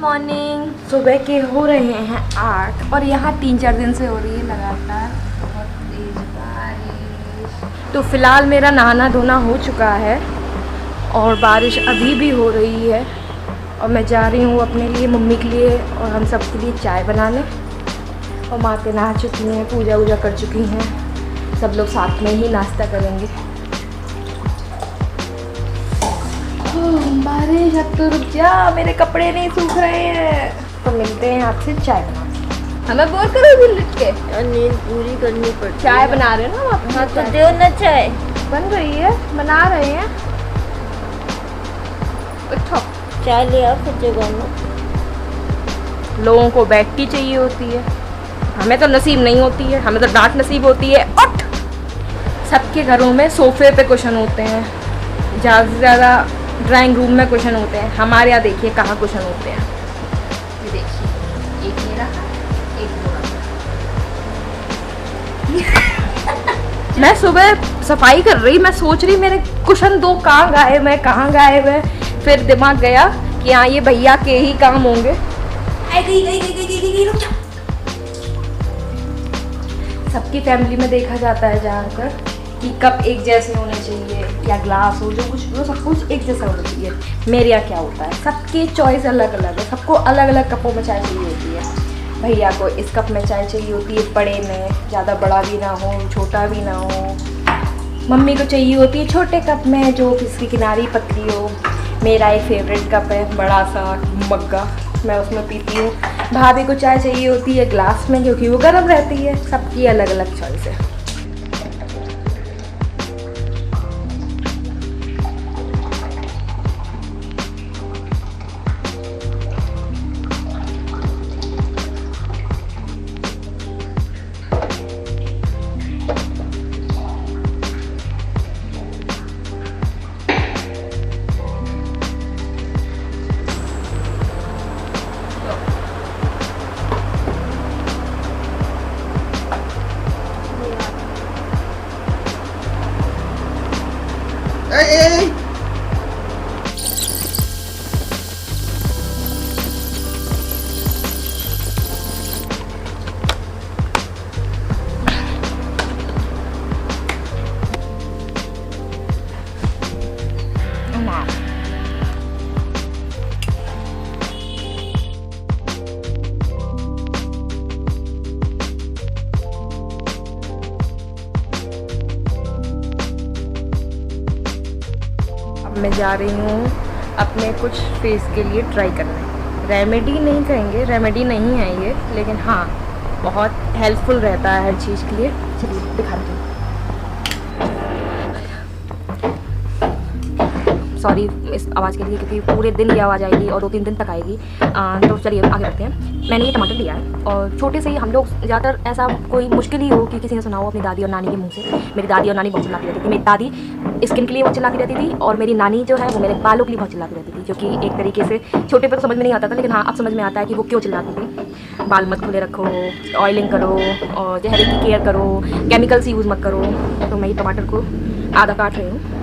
Morning. सुबह के हो रहे हैं 8 और यहाँ 3-4 दिन से हो रही है लगातार बहुत तेज बारिश। तो फिलहाल मेरा नहाना धोना हो चुका है और बारिश अभी भी हो रही है और मैं जा रही हूँ अपने लिए, मम्मी के लिए और हम सब के लिए चाय बनाने। और माते नहा चुकी हैं, पूजा वूजा कर चुकी हैं, सब लोग साथ में ही नाश्ता करेंगे। बारिश अब तो रुक जा, मेरे कपड़े नहीं सूख रहे हैं। तो मिलते हैं आपसे चाय बना। हमें बोर करोगी लिट के? नींद पूरी करनी पड़ती। चाय बना रहे हैं ना आप? हाँ तो दो ना चाय। बन रही है, बना रहे हैं। उठो चाय ले आओ फिर जगह में। लोगों को बैठ की चाहिए होती है, हमें तो नसीब नहीं होती है, हमें तो डांट नसीब होती है। उठ! सबके घरों में सोफे पे कुशन होते हैं, ज़्यादा से ज़्यादा ड्राइंग रूम में कुशन होते हैं। हमारे यहाँ देखिए कहाँ कुशन होते हैं। ये देखिए, एक मेरा, एक मैं सुबह सफाई कर रही, मैं सोच रही मेरे कुशन 2 कहाँ गायब है, कहाँ गायब है। फिर दिमाग गया कि हाँ ये भैया के ही काम होंगे। सबकी फैमिली में देखा जाता है जानकर कि कप एक जैसे होने चाहिए या ग्लास हो, जो कुछ हो सब कुछ एक जैसा होना चाहिए। मेरे यहाँ क्या होता है, सबकी चॉइस अलग अलग है, सबको अलग अलग कपों में चाय चाहिए होती है। भैया को इस कप में चाय चाहिए होती है, बड़े में, ज़्यादा बड़ा भी ना हो छोटा भी ना हो। मम्मी को चाहिए होती है छोटे कप में जो जिसकी किनारी पतली हो। मेरा एक फेवरेट कप है, बड़ा सा मग्गा, मैं उसमें पीती हूँ। भाभी को चाय चाहिए होती है ग्लास में क्योंकि वो गर्म रहती है। सबकी अलग अलग चॉइस है। Hey! मैं जा रही हूँ अपने कुछ फेस के लिए ट्राई करने। रेमेडी नहीं कहेंगे, रेमेडी नहीं है ये, लेकिन हाँ बहुत हेल्पफुल रहता है हर चीज़ के लिए। चलिए दिखाती हूँ। सॉरी इस आवाज़ के लिए क्योंकि पूरे दिन ये आवाज़ आएगी और 2-3 दिन तक आएगी। तो चलिए आगे बढ़ते हैं। मैंने ये टमाटर लिया है और छोटे से ही हम लोग ज़्यादातर ऐसा कोई मुश्किल ही हो कि किसी ने सुना हो अपनी दादी और नानी के मुंह से। मेरी दादी और नानी बहुत चिल्लाती रहती थी। मेरी दादी स्किन के लिए बहुत चिल्लाती रहती थी और मेरी नानी जो है वो मेरे बालों के लिए बहुत चिल्लाती रहती थी, जो कि एक तरीके से छोटे पर तो समझ में नहीं आता था, लेकिन हाँ अब समझ में आता है कि वो क्यों चिल्लाती थी। बाल मत खुले रखो, ऑयलिंग करो और चेहरे की केयर करो, केमिकल्स यूज़ मत करो। तो मैं ये टमाटर को आधा काट रही हूँ।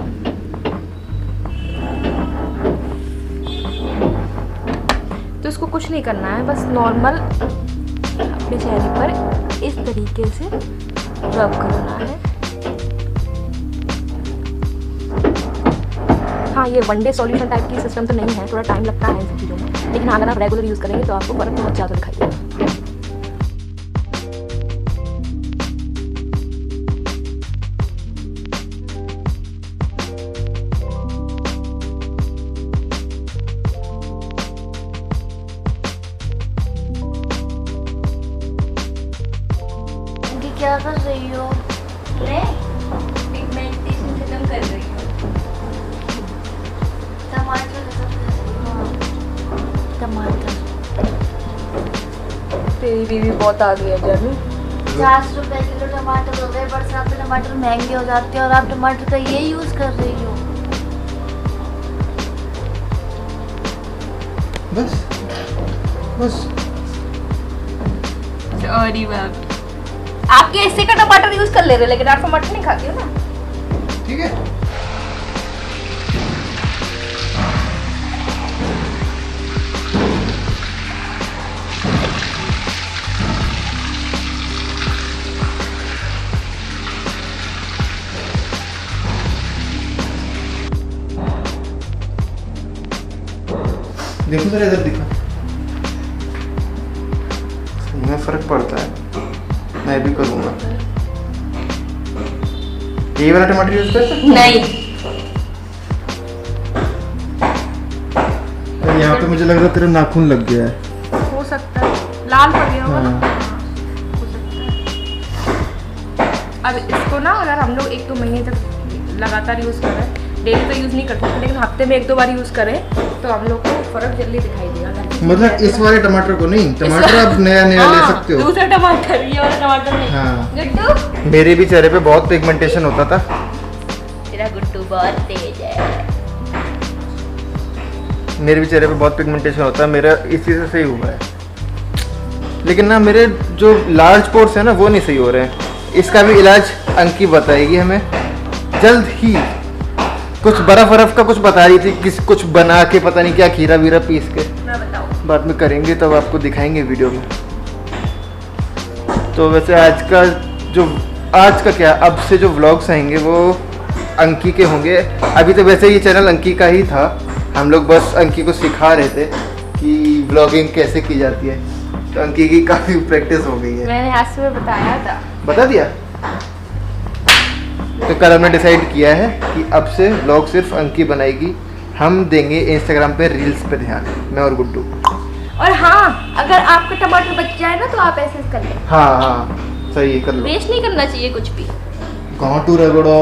तो इसको कुछ नहीं करना है, बस नॉर्मल अपने चेहरे पर इस तरीके से रब करना है। हाँ ये 1 डे सॉल्यूशन टाइप की सिस्टम तो नहीं है, थोड़ा टाइम लगता है इन सब चीज़ों में, लेकिन अगर आप रेगुलर यूज़ करेंगे तो आपको फर्क बहुत ज़्यादा दिखाई देगा। क्या कर रही हो? मैं पिगमेंटेशन खत्म कर रही हूँ। टमाटर टमाटर तेरी बीवी बहुत आ गई है जानू। 50 रुपए किलो टमाटर हो गए, बरसात में टमाटर महंगे हो जाते हैं और आप टमाटर का ये यूज कर रही हो। बस बस सॉरी मैम, आपके हिस्से का टमाटर यूज कर ले रहे, लेकिन आप टमाटर नहीं खाती हो ना। ठीक है। देखो जरा इधर दिखा, सही में फर्क पड़ता है। मैं भी करूँगा। ये वाला टमाटर यूज कर सकते? नहीं, यहाँ पे मुझे लग रहा है तेरा नाखून लग गया है। हो सकता है लाल पड़ गया होगा ना। हाँ। हो सकता है। अब इसको ना अगर हम लोग 1-2 महीने तक लगातार यूज़ करें, डेली तो यूज़ नहीं कर सकते लेकिन हफ्ते में 1-2 बार यूज़ करें तो हम लोग को फर्क जल्दी दिखाई देगा। मतलब इस वाले टमाटर को नहीं, टमाटर आप नया ले सकते हो। दूसरा टमाटर, ये वाला टमाटर नहीं। हाँ। गुड्डू, मेरे भी चेहरे पे बहुत पिगमेंटेशन होता था। तेरा गुड्डू बहुत तेज है। मेरे भी चेहरे पे बहुत पिगमेंटेशन होता है, मेरा इसी से सही हुआ है। लेकिन ना मेरे जो लार्ज पोर्स है ना वो नहीं सही हो रहे हैं। इसका भी इलाज अंकी बताएगी हमें जल्द ही। कुछ बर्फ का कुछ बता रही थी, कुछ बना के पता नहीं क्या, खीरा वीरा पीस के। मैं बताऊँ बाद में करेंगे तब आपको दिखाएंगे वीडियो में। तो वैसे आज का क्या, अब से जो व्लॉग्स आएंगे वो अंकी के होंगे। अभी तो वैसे ये चैनल अंकी का ही था, हम लोग बस अंकी को सिखा रहे थे कि व्लॉगिंग कैसे की जाती है। तो अंकी की काफ़ी प्रैक्टिस हो गई है। मैंने आज सुबह बताया था। बता दिया। तो कल हमने डिसाइड किया है कि अब से व्लॉग सिर्फ अंकी बनाएगी, हम देंगे इंस्टाग्राम पे रील्स पे ध्यान, मैं और गुड्डू। और हाँ, अगर आपका टमाटर बच जाए ना तो आप ऐसे कर लें। हाँ सही है, कर लो। वेस्ट नहीं करना चाहिए कुछ भी। गांठू रगड़ो,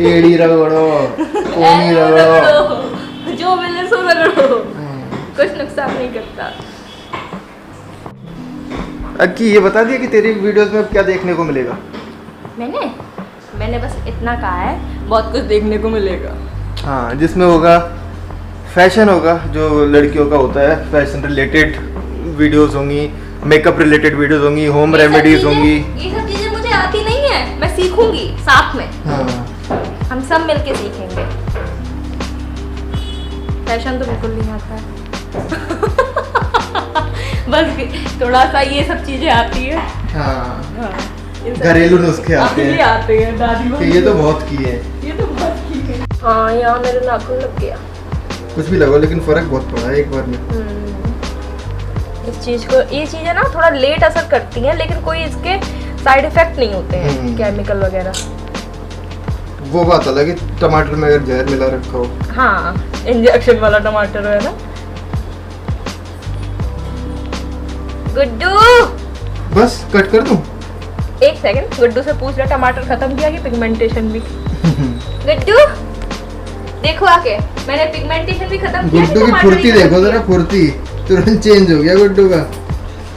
एड़ी रगड़ो, कोनी रगड़ो, जो मिले सो रगड़ो, कुछ नुकसान नहीं करता। अंकी ये बता दिया कि तेरी वीडियोस में क्या देखने को मिलेगा? मैंने बस इतना कहा है, बहुत कुछ देखने को मिलेगा। हाँ, जिसमें होगा फैशन होगा, जो लड़कियों का होता है, फैशन रिलेटेड वीडियोस होंगी, मेकअप रिलेटेड वीडियोस होंगी, होम रेमेडीज होंगी। ये सब चीजें मुझे आती नहीं है, मैं सीखूंगी साथ में। हाँ। हम सब मिलके सीखेंगे। फैशन तो बिल्कुल नहीं आता है। बस थोड़ा सा ये सब चीजें आती है। हाँ। हाँ, घरेलू नुस्खे आते हैं। आते हैं दादी माँ। ये तो बहुत की है। ये तो बहुत की है। हाँ, यहाँ मेरे नाखून लग गया। कुछ भी लगो लेकिन फर्क बहुत पड़ा है एक बार में। इस चीज को, ये चीजें ना थोड़ा लेट असर करती हैं लेकिन कोई इसके साइड इफेक्ट नहीं होते हैं, केमिकल वगैरह। वो बात अलग है, टमाटर में अगर जहर मिला रखा हो। हाँ, इंजेक्शन वाला टमाटर है ना। गुड्डू, बस कट कर दूं? एक सेकंड, गुड्डू से पूछ रहा टमाटर खत्म किया कि पिगमेंटेशन भी? गुड्डू देखो आके, मैंने पिगमेंटेशन भी खत्म किया। गुड्डू की फुर्ती देखो जरा, फुर्ती तुरंत चेंज हो गया गुड्डू का।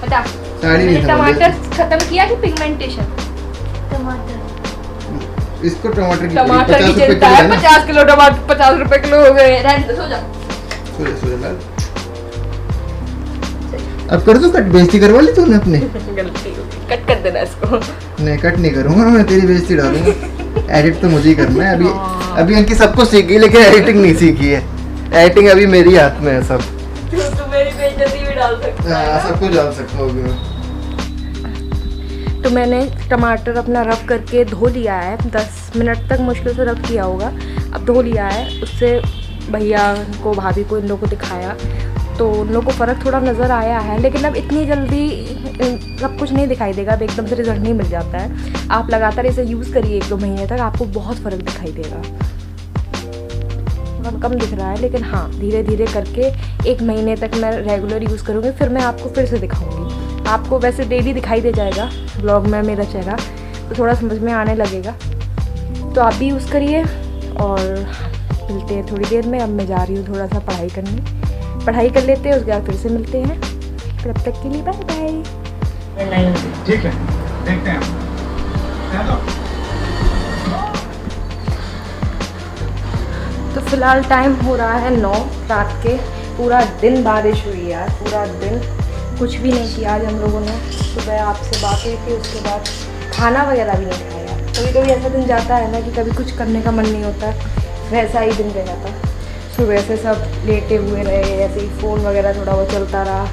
बता, साड़ी नहीं था टमाटर खत्म किया कि पिगमेंटेशन? टमाटर। इसको टमाटर की टमाटर की चिंता है। 50 किलो टमाटर 50 रुपए किलो हो गए। रहने दो, सो जा। सो जा लाल। अब कर दो कट, बेइज्जती करवा ली तूने अपने। गलती हो गई, कट कर देना इसको। नहीं कट नहीं करूंगा मैं, तेरी बेइज्जती डालूंगा। एडिट तो मुझे ही करना है अभी। अभी अंकी सब कुछ सीख गई लेकिन एडिटिंग नहीं सीखी है। एडिटिंग अभी मेरी हाथ में है सब। तो मेरी बेइज्जती भी डाल सकता है। हाँ, सब कुछ डाल सकता हूँ मैं। तो मैंने टमाटर अपना रब करके धो लिया है, 10 मिनट तक मुश्किल से रब किया होगा। अब धो लिया है, उससे भैया को, भाभी को, इन लोगों को दिखाया तो उन लोगों को फ़र्क थोड़ा नज़र आया है। लेकिन अब इतनी जल्दी सब कुछ नहीं दिखाई देगा, अब एकदम से रिजल्ट नहीं मिल जाता है। आप लगातार इसे यूज़ करिए 1-2 महीने तक, आपको बहुत फ़र्क दिखाई देगा। कम दिख रहा है लेकिन हाँ, धीरे धीरे करके 1 महीने तक मैं रेगुलर यूज़ करूँगी, फिर मैं आपको फिर से दिखाऊँगी। आपको वैसे डेली दिखाई दे जाएगा ब्लॉग में मेरा चेहरा, तो थोड़ा समझ में आने लगेगा। तो आप भी यूज़ करिए और मिलते हैं थोड़ी देर में। अब मैं जा रही हूँ थोड़ा सा पढ़ाई करने, पढ़ाई कर लेते हैं, उसके बाद फिर से मिलते हैं। तब तक के लिए बाय बाय। ठीक है, देखते हैं। तो फिलहाल टाइम हो रहा है 9 रात के। पूरा दिन बारिश हुई यार, पूरा दिन कुछ भी नहीं किया आज हम लोगों ने। सुबह आपसे बात हुई थी, उसके बाद खाना वगैरह भी नहीं खाया। कभी कभी ऐसा दिन जाता है ना कि कभी कुछ करने का मन नहीं होता, वैसा ही दिन गया था। सुबह से सब लेटे हुए रहे, ऐसे ही फ़ोन वगैरह थोड़ा बहुत चलता रहा,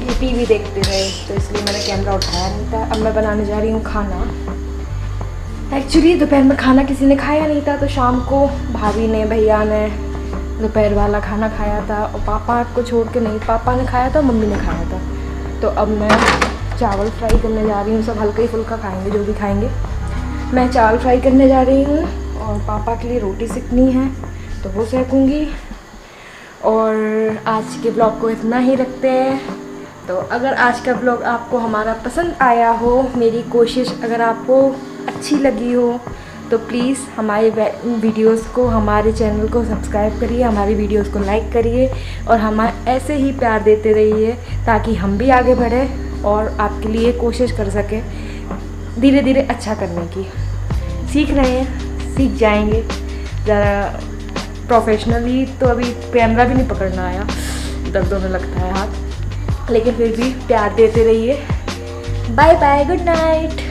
ये टीवी देखते रहे, तो इसलिए मैंने कैमरा उठाया नहीं था। अब मैं बनाने जा रही हूँ खाना। एक्चुअली दोपहर में खाना किसी ने खाया नहीं था, तो शाम को भाभी ने, भैया ने, दोपहर वाला खाना खाया था और पापा को छोड़ के नहीं, पापा ने खाया था, मम्मी ने खाया था। तो अब मैं चावल फ्राई करने जा रही हूँ। सब हल्का ही फुल्का खाएंगे जो भी खाएंगे। मैं चावल फ्राई करने जा रही हूँ और पापा के लिए रोटी सेकनी है तो वो सेकूँगी। और आज के ब्लॉग को इतना ही रखते हैं। तो अगर आज का ब्लॉग आपको हमारा पसंद आया हो, मेरी कोशिश अगर आपको अच्छी लगी हो, तो प्लीज़ हमारे वीडियोस को, हमारे चैनल को सब्सक्राइब करिए, हमारी वीडियोस को लाइक करिए और हमारे ऐसे ही प्यार देते रहिए ताकि हम भी आगे बढ़ें और आपके लिए कोशिश कर सकें धीरे धीरे अच्छा करने की। सीख रहे हैं, सीख जाएंगे। ज़रा प्रोफेशनली तो अभी कैमरा भी नहीं पकड़ना आया, दर्द होने लगता है हाथ, लेकिन फिर भी प्यार देते रहिए। Bye bye, good night.